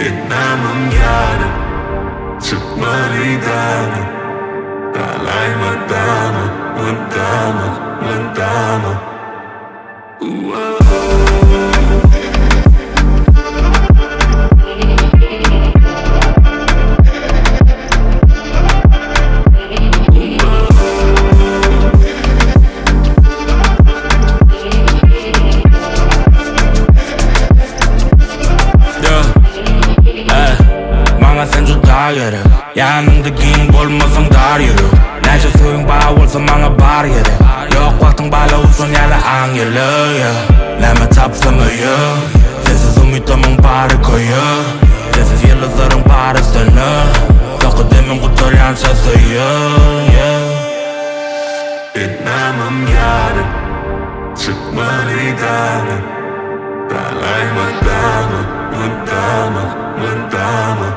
Namım yarın çıkmalıydı. Dalai madama, madama, madama. Sen juda gerek yanındagin bo'lmasang dar yürü Necha so'ying ba bo'lsa manga bar gerek Yo'q vaqting balo uchun yana angeli Nima topsam uyi Sensiz umidimning bari ko'yi Sensiz yıldızlarım bari seni Taqdimin quturgan suyi Namım yarın çıkmalıydı. Dalai madama, madama, madama.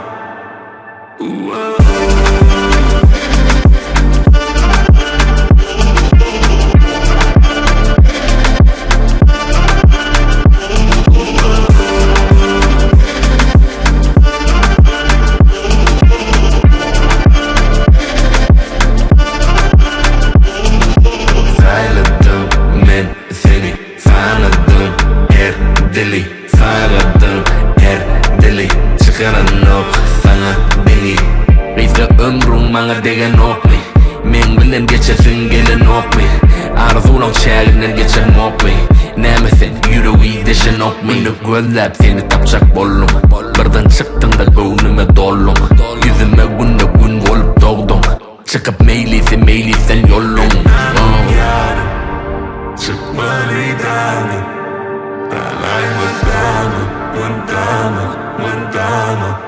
Sayladım men seni, sayladım her deli, sayladım her deli. Çıkaran ok sana beni. Qiysa ömrüm bana degan okmi. Men bilen geçersin gelen okmi. Arzulan şehrinden geçermokmi. Nemi sen yüreği deşen okmi. Beni gözlep seni tapacak bollum. Birden çıktın da gönlüme dollum. Yüzüme günde gün olup doğdun. Çıkıp meyliysen yollum. Çıkmalıydı. Dalai madama, madama, madama.